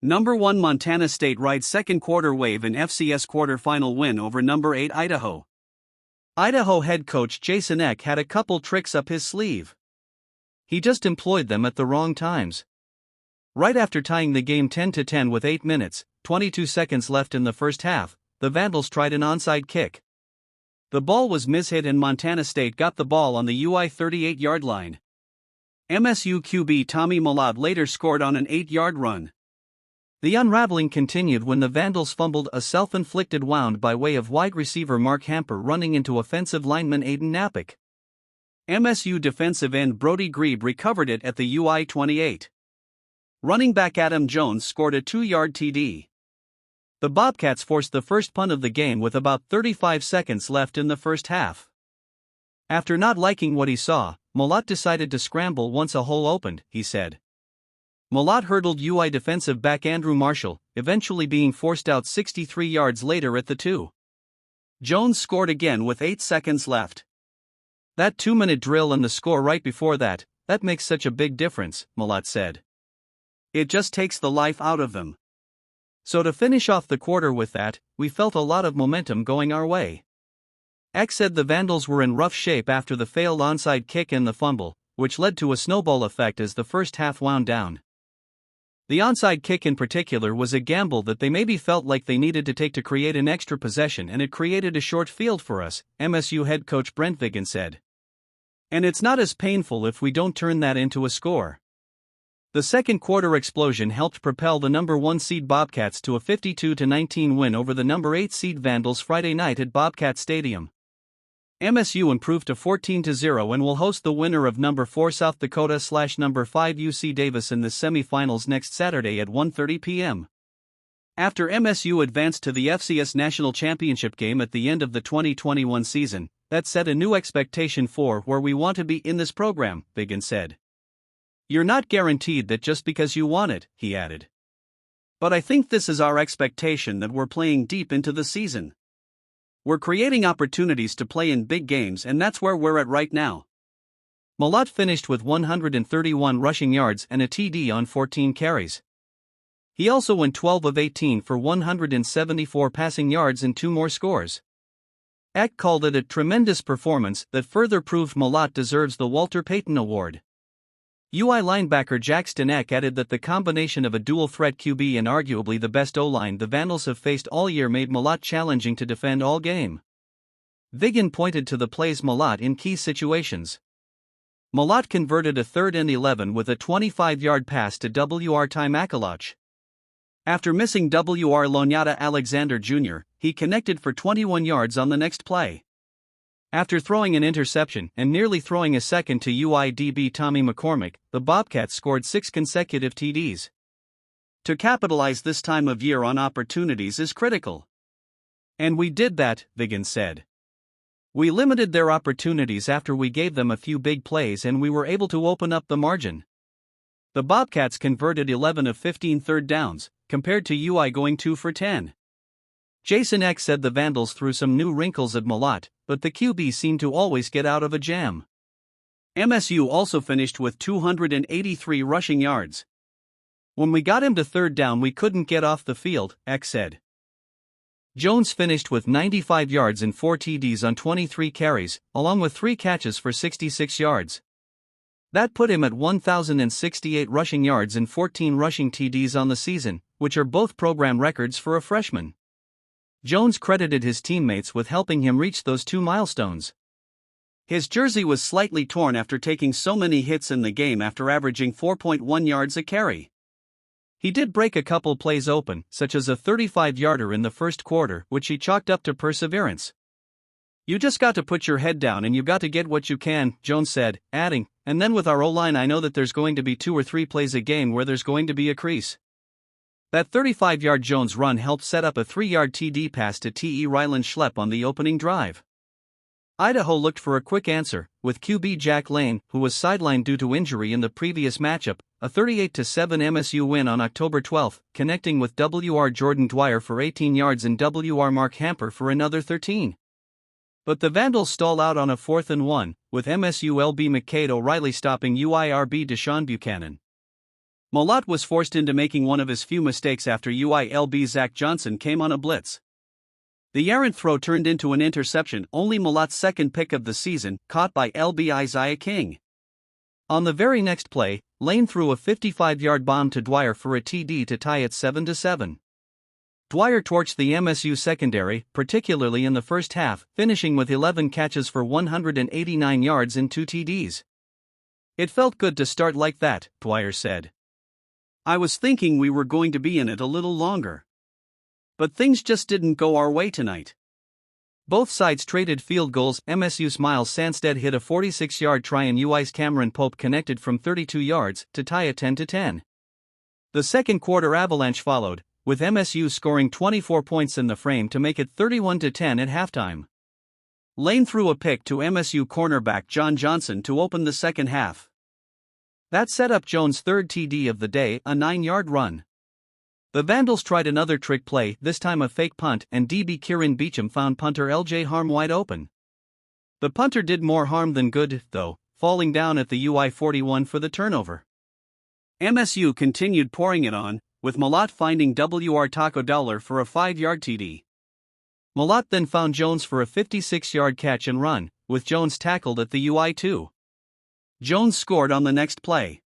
No.1 Montana State rides second quarter wave in FCS quarterfinal win over No.8 Idaho. Idaho head coach Jason Eck had a couple tricks up his sleeve. He just employed them at the wrong times. Right after tying the game 10-10 with 8 minutes, 22 seconds left in the first half, the Vandals tried an onside kick. The ball was mishit and Montana State got the ball on the UI 38-yard line. MSU QB Tommy Mellott later scored on an 8-yard run. The unraveling continued when the Vandals fumbled a self-inflicted wound by way of wide receiver Mark Hamper running into offensive lineman Aiden Napick. MSU defensive end Brody Grebe recovered it at the UI 28. Running back Adam Jones scored a 2-yard TD. The Bobcats forced the first punt of the game with about 35 seconds left in the first half. After not liking what he saw, Mellott decided to scramble once a hole opened, he said. Mellott hurdled UI defensive back Andrew Marshall, eventually being forced out 63 yards later at the 2. Jones scored again with 8 seconds left. That 2-minute drill and the score right before that makes such a big difference, Mellott said. It just takes the life out of them. So to finish off the quarter with that, we felt a lot of momentum going our way. Eck said the Vandals were in rough shape after the failed onside kick and the fumble, which led to a snowball effect as the first half wound down. The onside kick in particular was a gamble that they maybe felt like they needed to take to create an extra possession, and it created a short field for us, MSU head coach Brent Vigen said. And it's not as painful if we don't turn that into a score. The second quarter explosion helped propel the No.1 seed Bobcats to a 52-19 win over the No.8 seed Vandals Friday night at Bobcat Stadium. MSU improved to 14-0 and will host the winner of No.4 South Dakota/No.5 UC Davis in the semifinals next Saturday at 1:30 p.m. After MSU advanced to the FCS National Championship game at the end of the 2021 season, that set a new expectation for where we want to be in this program, Vigen said. You're not guaranteed that just because you want it, he added. But I think this is our expectation that we're playing deep into the season. We're creating opportunities to play in big games, and that's where we're at right now. Mellott finished with 131 rushing yards and a TD on 14 carries. He also went 12 of 18 for 174 passing yards and 2 more scores. Eck called it a tremendous performance that further proved Mellott deserves the Walter Payton Award. UI linebacker Jackson Eck added that the combination of a dual-threat QB and arguably the best O-line the Vandals have faced all year made Mellott challenging to defend all game. Vigen pointed to the plays Mellott in key situations. Mellott converted a 3rd and 11 with a 25-yard pass to WR Ty McElotch. After missing WR Lonyata Alexander Jr., he connected for 21 yards on the next play. After throwing an interception and nearly throwing a second to UI DB Tommy McCormick, the Bobcats scored 6 consecutive TDs. To capitalize this time of year on opportunities is critical. And we did that, Vigen said. We limited their opportunities after we gave them a few big plays and we were able to open up the margin. The Bobcats converted 11 of 15 third downs, compared to UI going 2 for 10. Jason Eck said the Vandals threw some new wrinkles at Mellott, but the QB seemed to always get out of a jam. MSU also finished with 283 rushing yards. When we got him to third down we couldn't get off the field, Eck said. Jones finished with 95 yards and 4 TDs on 23 carries, along with 3 catches for 66 yards. That put him at 1,068 rushing yards and 14 rushing TDs on the season, which are both program records for a freshman. Jones credited his teammates with helping him reach those 2 milestones. His jersey was slightly torn after taking so many hits in the game after averaging 4.1 yards a carry. He did break a couple plays open, such as a 35-yarder in the first quarter, which he chalked up to perseverance. You just got to put your head down and you got to get what you can, Jones said, adding, and then with our O-line I know that there's going to be 2 or 3 plays a game where there's going to be a crease. That 35-yard Jones run helped set up a 3-yard TD pass to T.E. Ryland Schlepp on the opening drive. Idaho looked for a quick answer, with QB Jack Lane, who was sidelined due to injury in the previous matchup, a 38-7 MSU win on October 12, connecting with WR Jordan Dwyer for 18 yards and WR Mark Hamper for another 13. But the Vandals stall out on a 4th and 1, with MSU LB McCade O'Reilly stopping UIRB Deshaun Buchanan. Mellott was forced into making one of his few mistakes after UILB Zach Johnson came on a blitz. The errant throw turned into an interception, only Mellott's second pick of the season, caught by LB Isaiah King. On the very next play, Lane threw a 55-yard bomb to Dwyer for a TD to tie it 7-7. Dwyer torched the MSU secondary, particularly in the first half, finishing with 11 catches for 189 yards and 2 TDs. "It felt good to start like that," Dwyer said. "I was thinking we were going to be in it a little longer. But things just didn't go our way tonight." Both sides traded field goals. MSU's Miles Sanstead hit a 46-yard try and UI's Cameron Pope connected from 32 yards to tie it 10-10. The second quarter avalanche followed, with MSU scoring 24 points in the frame to make it 31-10 at halftime. Lane threw a pick to MSU cornerback John Johnson to open the second half. That set up Jones' third TD of the day, a 9-yard run. The Vandals tried another trick play, this time a fake punt, and DB Kieran Beecham found punter LJ Harm wide open. The punter did more harm than good, though, falling down at the UI 41 for the turnover. MSU continued pouring it on, with Mellott finding WR Taco Dowler for a 5-yard TD. Mellott then found Jones for a 56-yard catch and run, with Jones tackled at the UI 2. Jones scored on the next play.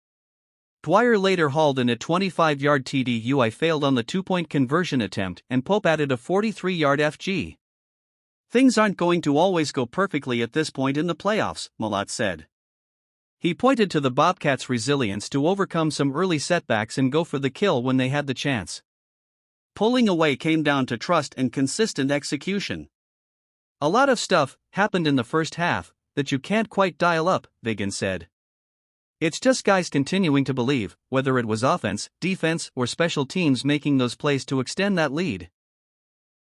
Dwyer later hauled in a 25-yard TD. UI failed on the 2-point conversion attempt, and Pope added a 43-yard FG. "Things aren't going to always go perfectly at this point in the playoffs," Mellott said. He pointed to the Bobcats' resilience to overcome some early setbacks and go for the kill when they had the chance. "Pulling away came down to trust and consistent execution. A lot of stuff happened in the first half that you can't quite dial up," Vigan said. "It's just guys continuing to believe, whether it was offense, defense, or special teams making those plays to extend that lead."